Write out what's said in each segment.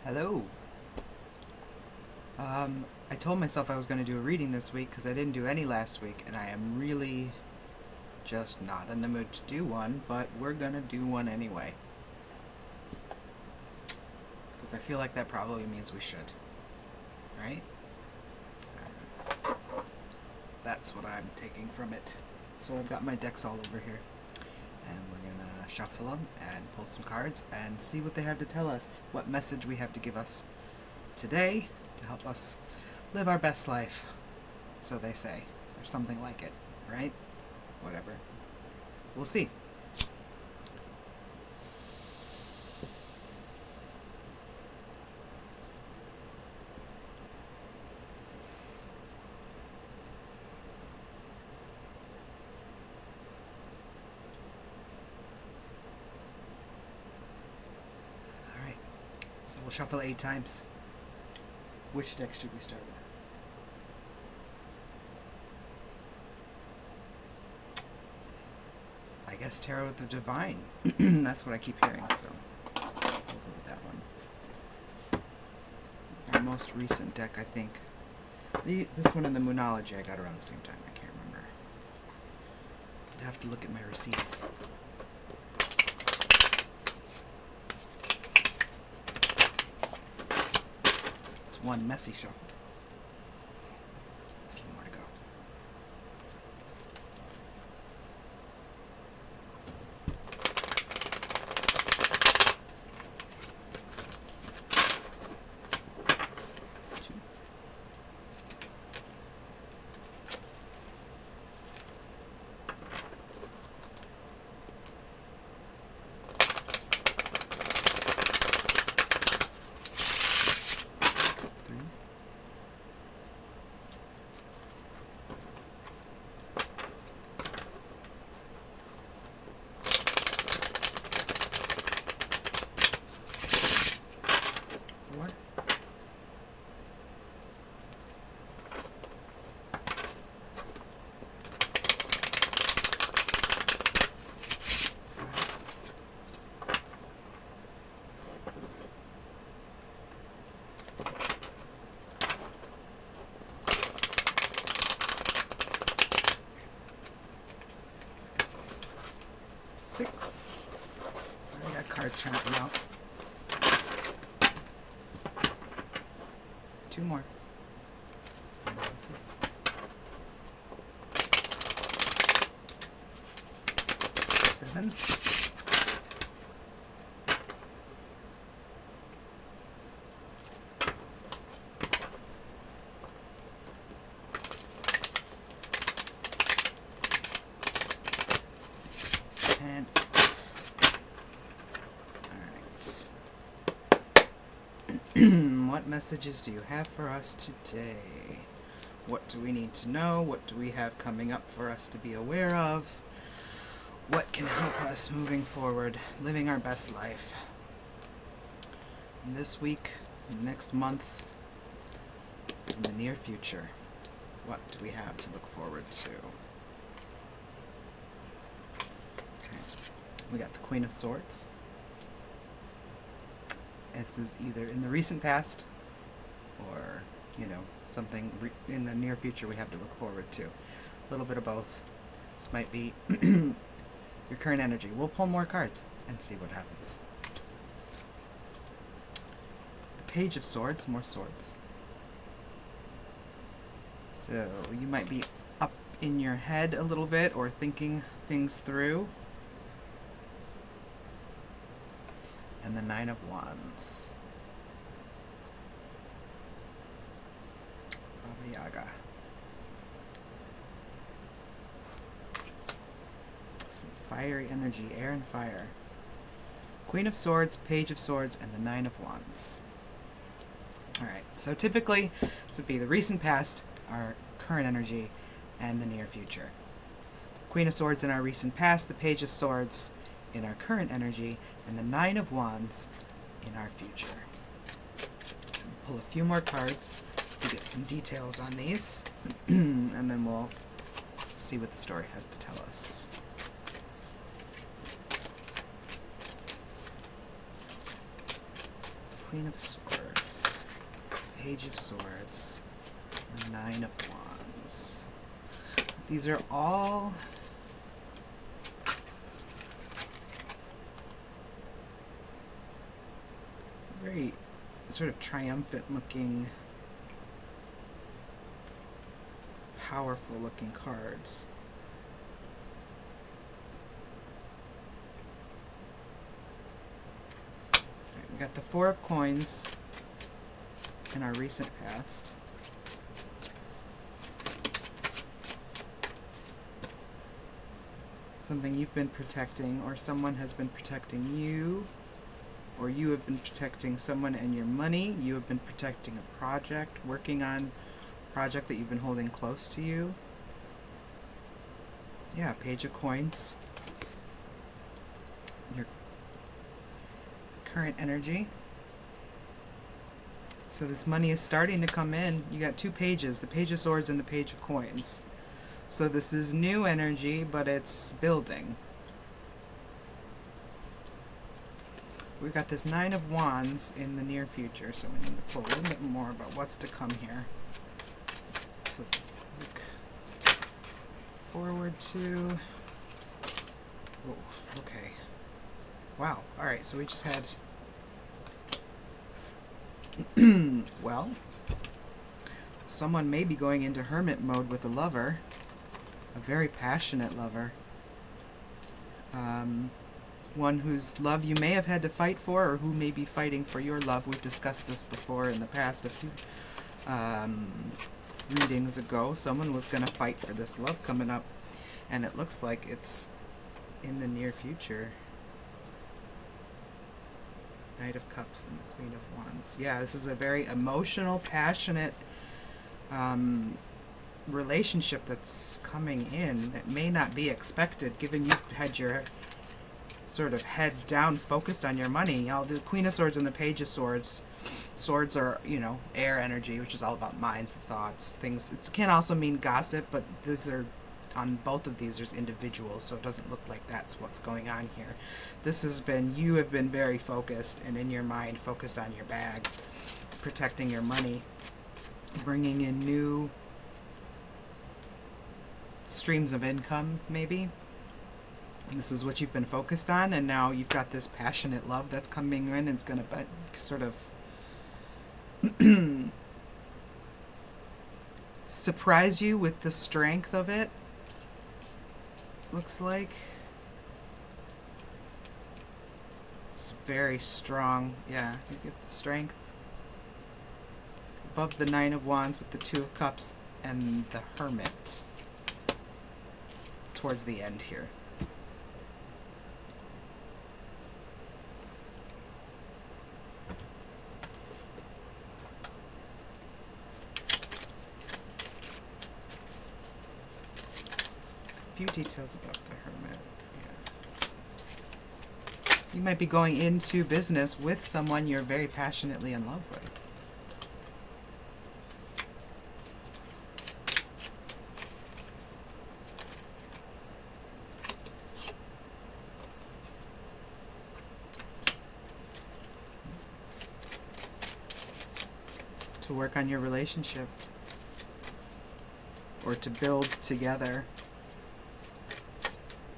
Hello. I told myself I was going to do a reading this week because I didn't do any last week, and I am really just not in the mood to do one, but we're going to do one anyway. Because I feel like that probably means we should. Right? That's what I'm taking from it. So I've got my decks all over here. And we're going to shuffle them and pull some cards and see what they have to tell us. What message we have to give us today to help us live our best life. So they say. Or something like it. Right? Whatever. We'll see. Alright. So we'll shuffle 8 times. Which deck should we start with? I guess Tarot of the Divine. That's what I keep hearing, so we'll go with that one. This is our most recent deck, I think. This one and the Moonology I got around the same time. I can't remember. I'd have to look at my receipts. It's one messy shuffle. A few more to go. Two. Three. Four. Six. I got cards trying to come out. 2 more. Let's see. 7. And 8. Alright. What messages do you have for us today? What do we need to know? What do we have coming up for us to be aware of? What can help us moving forward, living our best life? This week, next month, in the near future, what do we have to look forward to? Okay, we got the Queen of Swords. This is either in the recent past or, something in the near future we have to look forward to. A little bit of both. This might be your current energy. We'll pull more cards and see what happens. The Page of Swords, more swords. So you might be up in your head a little bit or thinking things through. And the Nine of Wands. Baba Yaga. Some fiery energy, air and fire. Queen of Swords, Page of Swords, and the Nine of Wands. Alright, so typically this would be the recent past, our current energy, and the near future. Queen of Swords in our recent past, the Page of Swords in our current energy, and the Nine of Wands in our future. So we'll pull a few more cards to get some details on these, and then we'll see what the story has to tell us. Queen of Swords, Page of Swords, and Nine of Wands. These are all very sort of triumphant looking, powerful looking cards. We got the Four of Coins in our recent past. Something you've been protecting, or someone has been protecting you, or you have been protecting someone and your money. You have been protecting a project, working on a project that you've been holding close to you. Yeah, Page of Coins. Your current energy. So this money is starting to come in. You got two pages, the Page of Swords and the Page of Coins. So this is new energy, but it's building. We've got this Nine of Wands in the near future, so we need to pull a little bit more about what's to come here. So look forward to... Oh, okay. Wow. Alright, so we just had... well, someone may be going into hermit mode with a lover. A very passionate lover. One whose love you may have had to fight for, or who may be fighting for your love. We've discussed this before in the past, a few readings ago. Someone was going to fight for this love coming up, and it looks like it's in the near future. Knight of Cups and the Queen of Wands. Yeah, this is a very emotional, passionate relationship that's coming in that may not be expected, given you've had your sort of head down, focused on your money. You know, the Queen of Swords and the Page of Swords. Swords are, you know, air energy, which is all about minds, thoughts, things. It can also mean gossip, but these are, on both of these, there's individuals, so it doesn't look like that's what's going on here. This has been, you have been very focused, and in your mind, focused on your bag, protecting your money, bringing in new streams of income, maybe. And this is what you've been focused on, and now you've got this passionate love that's coming in, and it's going to sort of surprise you with the strength of it. Looks like it's very strong. Yeah, you get the strength above the Nine of Wands with the Two of Cups and the Hermit towards the end here. Few details about the Hermit. Yeah. You might be going into business with someone you're very passionately in love with. To work on your relationship, or to build together.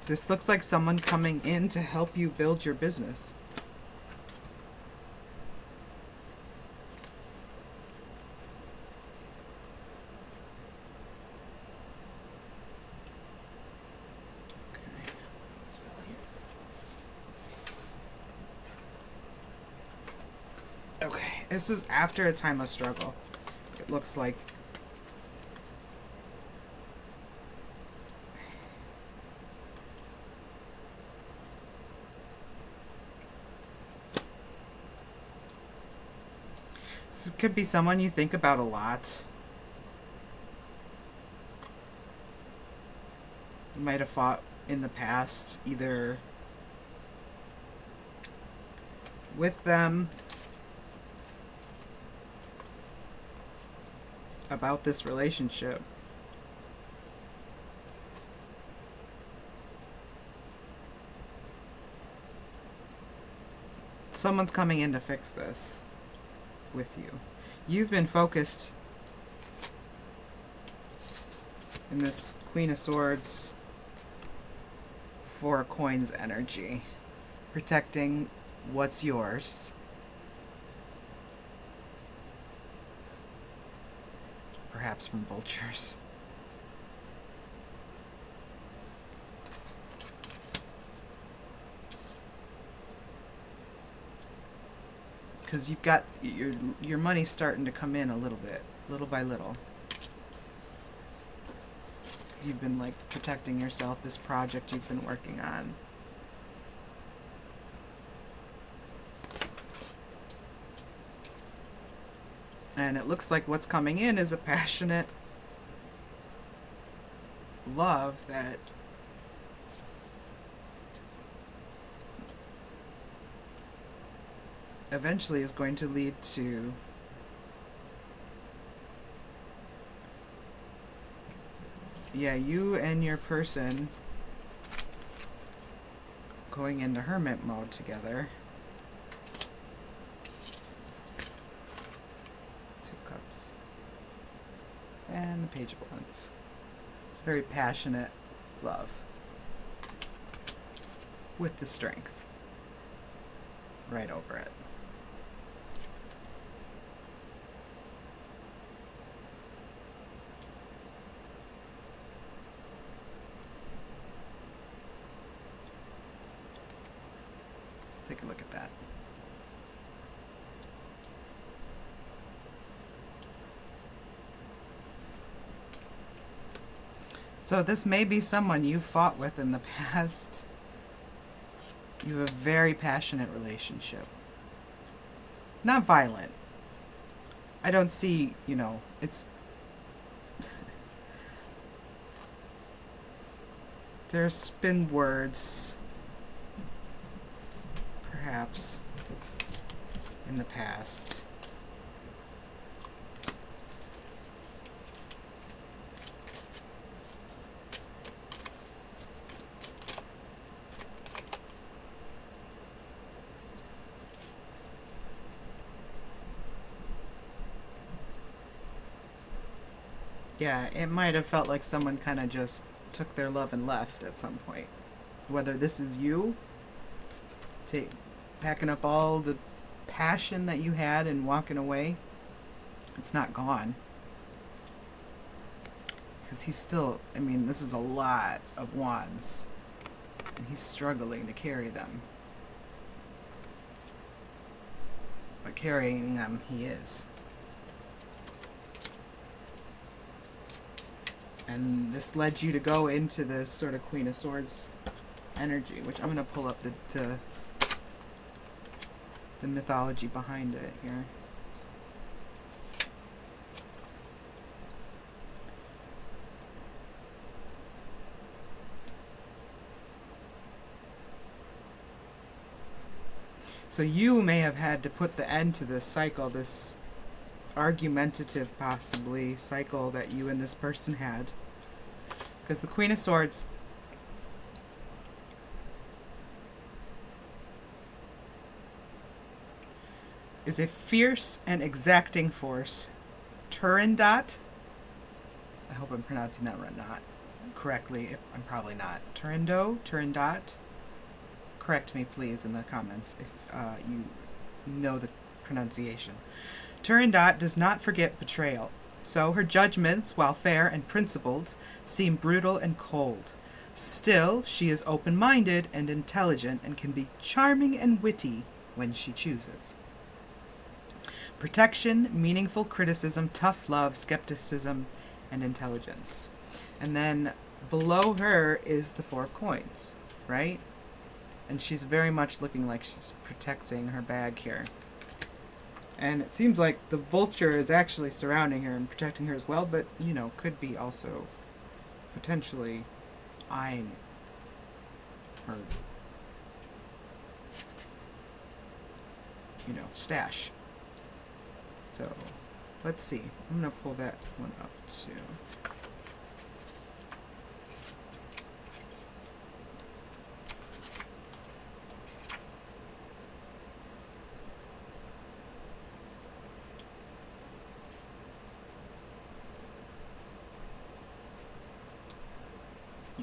This looks like someone coming in to help you build your business. Okay. This fella here. Okay, this is after a time of struggle. It looks like this could be someone you think about a lot. You might have fought in the past, either with them about this relationship. Someone's coming in to fix this. with you. You've been focused in this Queen of Swords, Four of Coins energy, protecting what's yours. Perhaps from vultures. Because you've got your money starting to come in a little bit, little by little. You've been like protecting yourself, this project you've been working on. And it looks like what's coming in is a passionate love that eventually is going to lead to you and your person going into hermit mode together. Two cups. And the Page of Wands. It's a very passionate love. With the strength right over it. Take a look at that. So this may be someone you fought with in the past. You have a very passionate relationship. Not violent. I don't see, it's... There's been words... perhaps in the past. Yeah, it might have felt like someone kind of just took their love and left at some point. Whether this is you, packing up all the passion that you had and walking away, it's not gone. Because he's still, this is a lot of wands. And he's struggling to carry them. But carrying them, he is. And this led you to go into this sort of Queen of Swords energy, which I'm going to pull up the mythology behind it here. So you may have had to put the end to this cycle, this argumentative, possibly, cycle that you and this person had. Because the Queen of Swords is a fierce and exacting force. Turandot. I hope I'm pronouncing that not correctly. If I'm probably not. Turandot. Correct me, please, in the comments if you know the pronunciation. Turandot does not forget betrayal, so her judgments, while fair and principled, seem brutal and cold. Still, she is open-minded and intelligent and can be charming and witty when she chooses. Protection, meaningful criticism, tough love, skepticism, and intelligence. And then below her is the Four of Coins, right? And she's very much looking like she's protecting her bag here. And it seems like the vulture is actually surrounding her and protecting her as well, but, could be also potentially eyeing her, stash. So, let's see. I'm going to pull that one up too.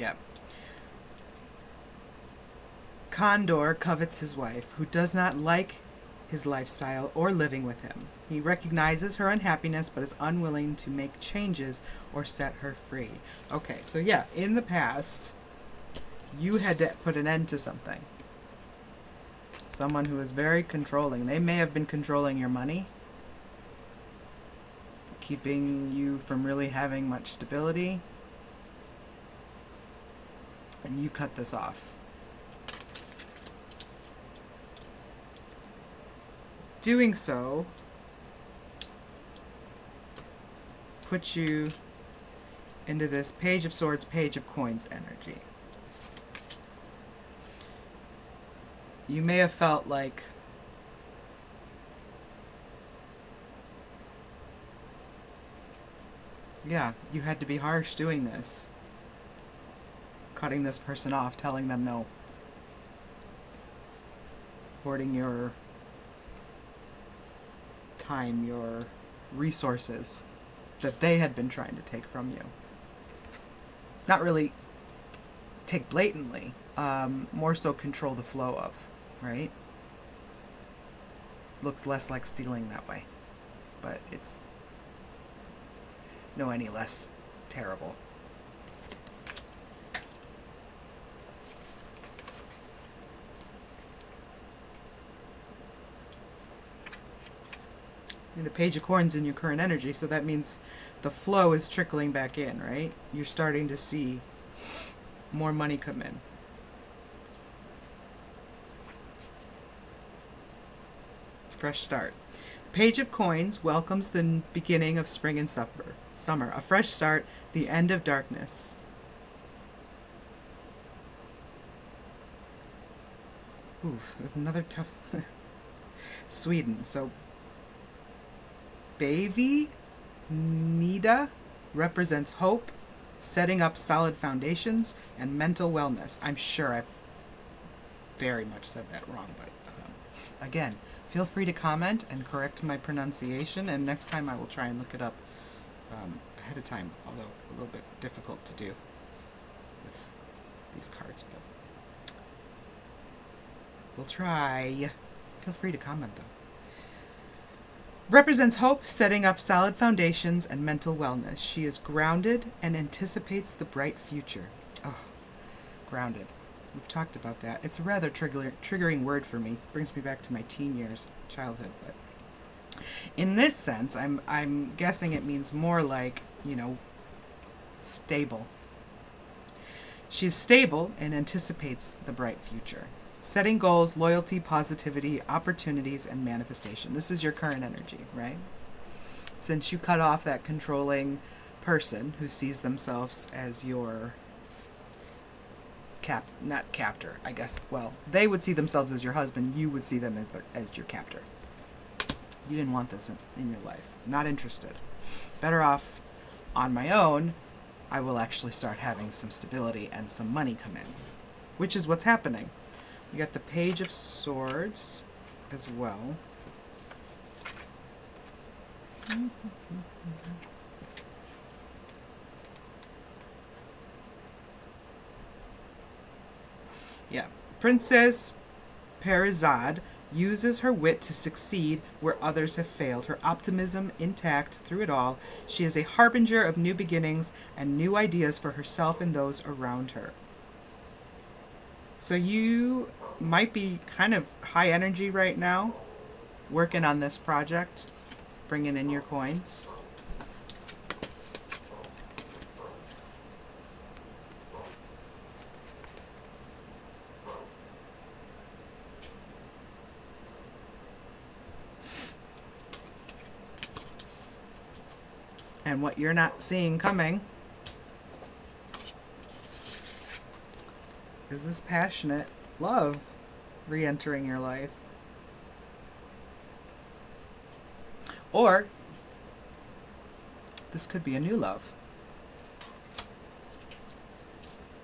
Yeah. Condor covets his wife, who does not like his lifestyle or living with him. He recognizes her unhappiness but is unwilling to make changes or set her free. Okay, so yeah, in the past, you had to put an end to something. Someone who is very controlling. They may have been controlling your money, keeping you from really having much stability, and you cut this off. Doing so puts you into this Page of Swords, Page of Coins energy. You may have felt like you had to be harsh doing this. Cutting this person off, telling them no. Hoarding your time, your resources that they had been trying to take from you. Not really take blatantly, more so control the flow of, right? Looks less like stealing that way, but it's no any less terrible. The Page of Coins in your current energy, so that means the flow is trickling back in, right? You're starting to see more money come in. Fresh start. The Page of Coins welcomes the beginning of spring and summer. A fresh start, the end of darkness. Oof, that's another tough... Sweden, so... Baby Nida represents hope, setting up solid foundations, and mental wellness. I'm sure I very much said that wrong, but again, feel free to comment and correct my pronunciation, and next time I will try and look it up ahead of time, although a little bit difficult to do with these cards, but we'll try. Feel free to comment, though. Represents hope, setting up solid foundations, and mental wellness. She is grounded and anticipates the bright future. Oh, grounded. We've talked about that. It's a rather triggering word for me. Brings me back to my teen years, childhood. But in this sense, I'm guessing it means more like, stable. She is stable and anticipates the bright future. Setting goals, loyalty, positivity, opportunities, and manifestation. This is your current energy, right? Since you cut off that controlling person who sees themselves as your not captor, I guess. Well, they would see themselves as your husband. You would see them as your captor. You didn't want this in your life. Not interested. Better off on my own. I will actually start having some stability and some money come in, which is what's happening. We got the Page of Swords as well. Yeah. Princess Perizade uses her wit to succeed where others have failed. Her optimism intact through it all. She is a harbinger of new beginnings and new ideas for herself and those around her. So you might be kind of high energy right now, working on this project, bringing in your coins. And what you're not seeing coming is this passionate love re-entering your life. Or this could be a new love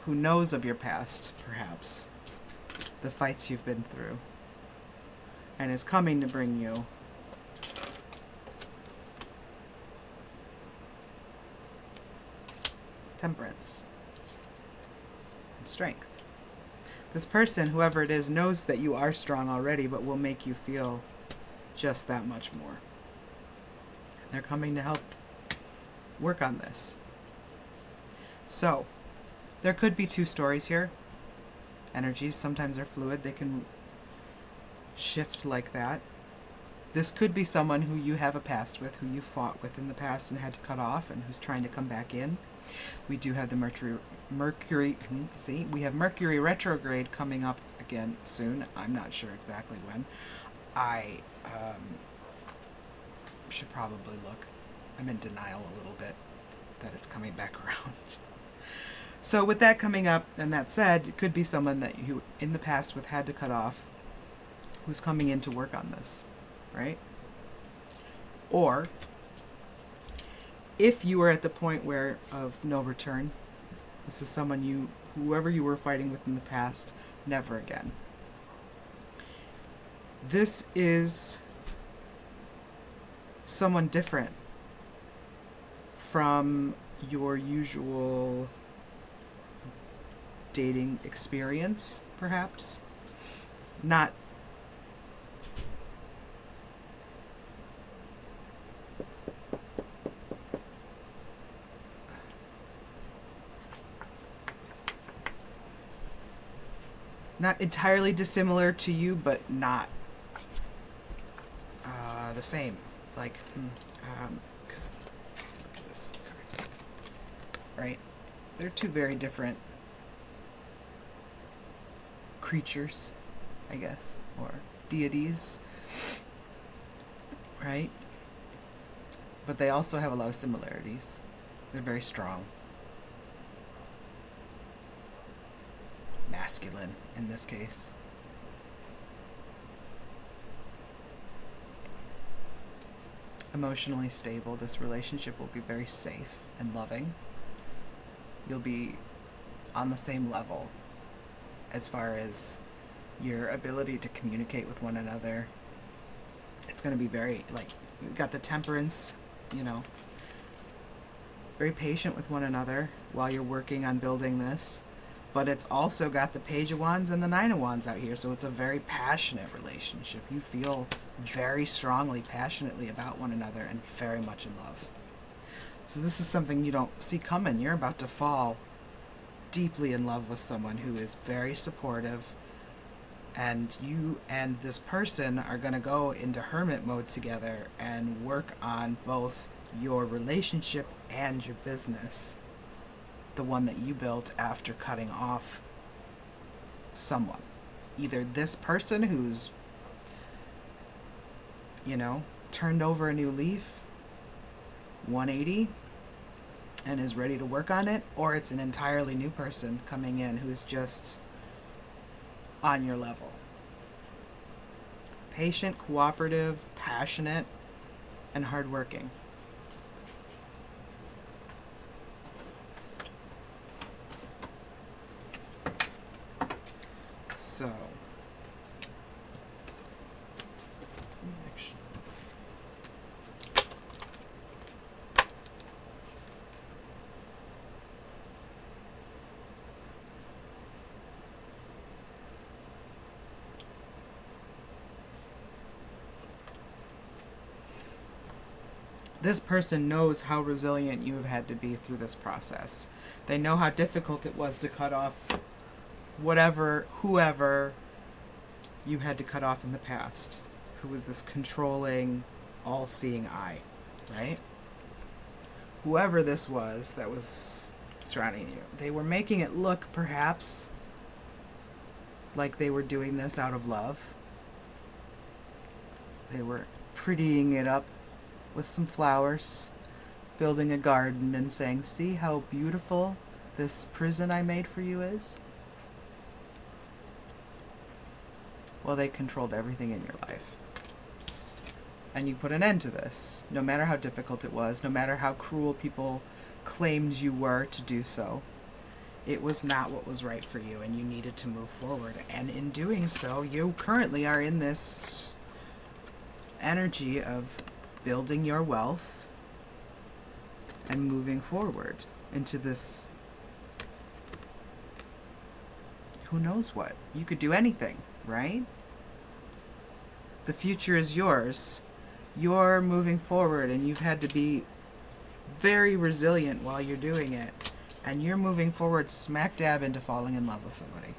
who knows of your past, perhaps, the fights you've been through, and is coming to bring you temperance. strength. This person, whoever it is, knows that you are strong already, but will make you feel just that much more. They're coming to help work on this. So, there could be two stories here. Energies, sometimes they're fluid. They can shift like that. This could be someone who you have a past with, who you fought with in the past and had to cut off, and who's trying to come back in. We do have the Mercury retrograde coming up again soon. I'm not sure exactly when. I should probably look. I'm in denial a little bit that it's coming back around. So with that coming up, and that said, it could be someone that you in the past with had to cut off, who's coming in to work on this, right? Or if you are at the point where of no return, this is someone whoever you were fighting with in the past, never again. This is someone different from your usual dating experience, perhaps. Not entirely dissimilar to you, but not the same. Like, 'cause look at this, right? They're two very different creatures, I guess, or deities, right? But they also have a lot of similarities. They're very strong. Masculine, in this case. Emotionally stable. This relationship will be very safe and loving. You'll be on the same level as far as your ability to communicate with one another. It's going to be very, like, you've got the temperance, very patient with one another while you're working on building this. But it's also got the Page of Wands and the Nine of Wands out here, so it's a very passionate relationship. You feel very strongly, passionately about one another and very much in love. So this is something you don't see coming. You're about to fall deeply in love with someone who is very supportive, and you and this person are going to go into hermit mode together and work on both your relationship and your business. The one that you built after cutting off someone. Either this person who's, turned over a new leaf, 180, and is ready to work on it, or it's an entirely new person coming in who's just on your level. Patient, cooperative, passionate, and hardworking. So, this person knows how resilient you have had to be through this process. They know how difficult it was to cut off whoever you had to cut off in the past, who was this controlling, all-seeing eye, right? Whoever this was that was surrounding you, they were making it look, perhaps, like they were doing this out of love. They were prettying it up with some flowers, building a garden and saying, "See how beautiful this prison I made for you is?" Well, they controlled everything in your life. And you put an end to this, no matter how difficult it was, no matter how cruel people claimed you were to do so. It was not what was right for you, and you needed to move forward. And in doing so, you currently are in this energy of building your wealth and moving forward into this who knows what? You could do anything, right? The future is yours. You're moving forward, and you've had to be very resilient while you're doing it. And you're moving forward smack dab into falling in love with somebody.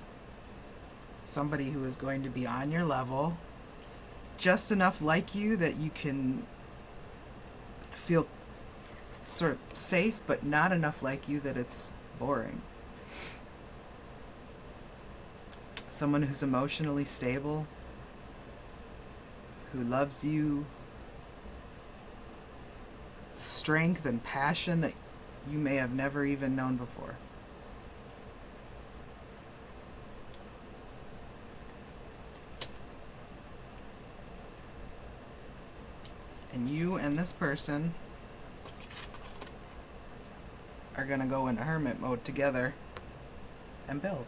Somebody who is going to be on your level, just enough like you that you can feel sort of safe, but not enough like you that it's boring. Someone who's emotionally stable, who loves you, strength and passion that you may have never even known before. And you and this person are going to go into hermit mode together and build.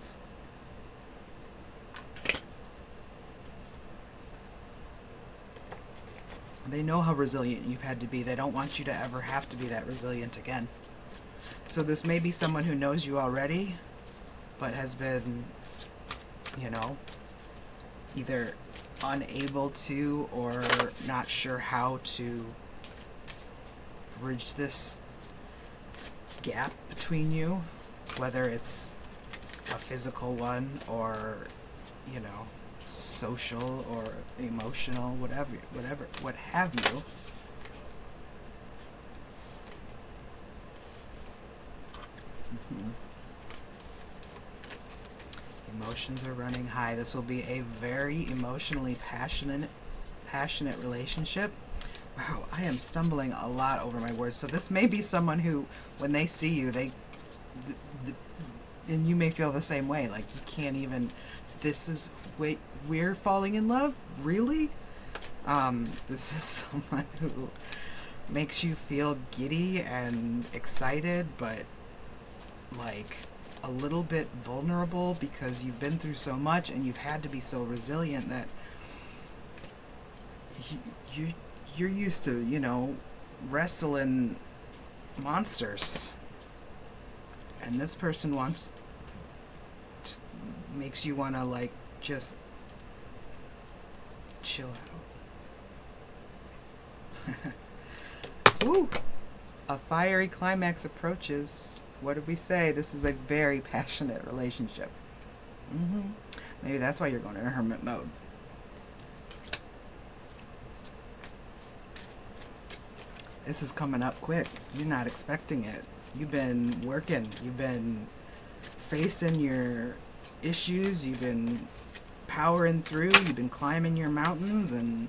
They know how resilient you've had to be. They don't want you to ever have to be that resilient again. So this may be someone who knows you already, but has been, either unable to or not sure how to bridge this gap between you, whether it's a physical one or, social or emotional, whatever, what have you. Emotions are running high. This will be a very emotionally passionate relationship. Wow, I am stumbling a lot over my words. So this may be someone who, when they see you, and you may feel the same way. Like, you can't even. Wait, we're falling in love? Really? This is someone who makes you feel giddy and excited, but like a little bit vulnerable because you've been through so much and you've had to be so resilient that you're used to, wrestling monsters. And this person makes you want to, just chill out. Ooh! A fiery climax approaches. What did we say? This is a very passionate relationship. Maybe that's why you're going into hermit mode. This is coming up quick. You're not expecting it. You've been working. You've been facing your issues. You've been powering through. You've been climbing your mountains and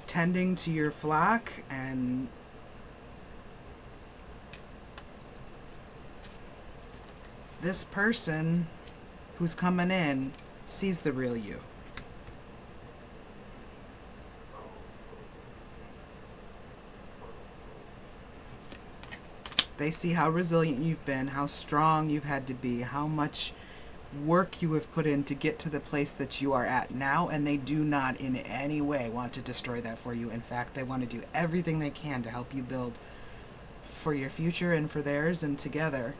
tending to your flock, and this person who's coming in sees the real you. They see how resilient you've been, how strong you've had to be, how much work you have put in to get to the place that you are at now, and they do not in any way want to destroy that for you. In fact, they want to do everything they can to help you build for your future and for theirs and together.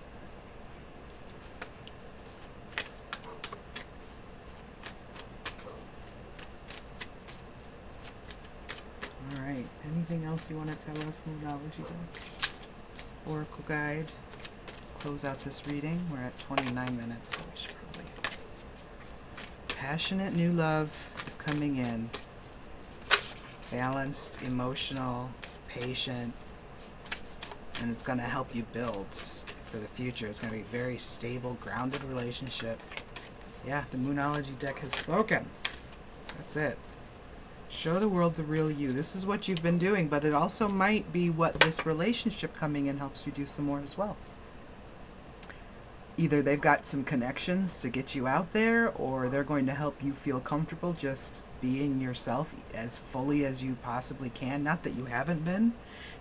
Alright, anything else you want to tell us, Moonology Book? Oracle Guide. Close out this reading. We're at 29 minutes, so we should probably. Passionate new love is coming in. Balanced, emotional, patient, and it's going to help you build for the future. It's going to be a very stable, grounded relationship. Yeah, the Moonology deck has spoken. That's it. Show the world the real you. This is what you've been doing, but it also might be what this relationship coming in helps you do some more as well. Either they've got some connections to get you out there, or they're going to help you feel comfortable just being yourself as fully as you possibly can. Not that you haven't been.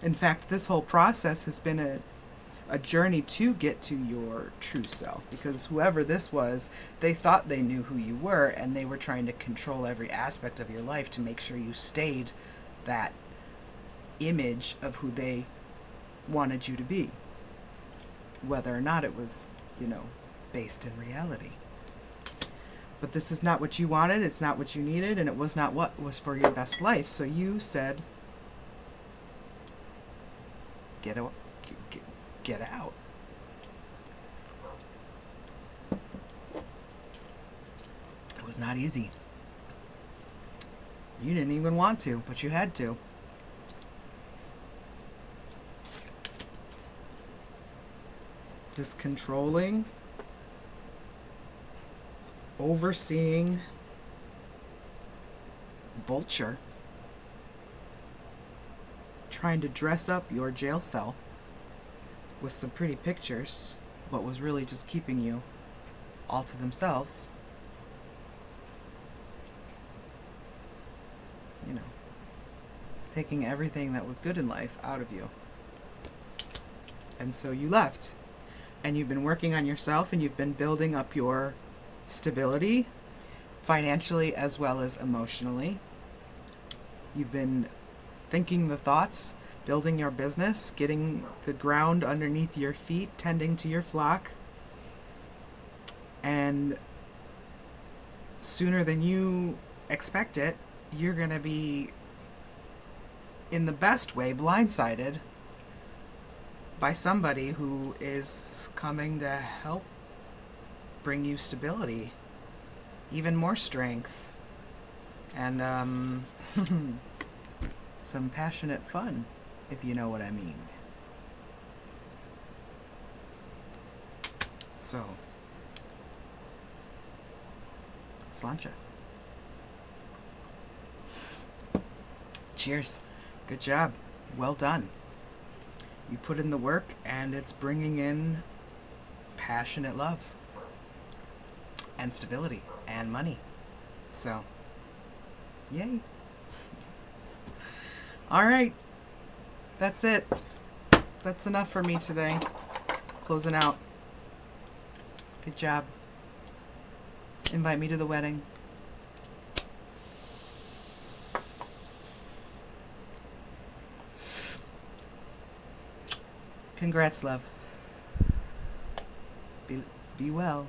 In fact, this whole process has been a journey to get to your true self, because whoever this was, they thought they knew who you were, and they were trying to control every aspect of your life to make sure you stayed that image of who they wanted you to be, whether or not it was, based in reality. But this is not what you wanted, it's not what you needed, and it was not what was for your best life. So you said, get out. Get out. It was not easy. You didn't even want to, but you had to. This controlling, overseeing vulture trying to dress up your jail cell with some pretty pictures, but was really just keeping you all to themselves. You know, taking everything that was good in life out of you. And so you left. And you've been working on yourself, and you've been building up your stability, financially as well as emotionally. You've been thinking the thoughts, building your business, getting the ground underneath your feet, tending to your flock. And sooner than you expect it, you're going to be, in the best way, blindsided by somebody who is coming to help bring you stability, even more strength, and some passionate fun, if you know what I mean. So, sláinte. Cheers. Good job. Well done. You put in the work, and it's bringing in passionate love and stability and money. So, yay. All right. That's it. That's enough for me today. Closing out. Good job. Invite me to the wedding. Congrats, love. Be well.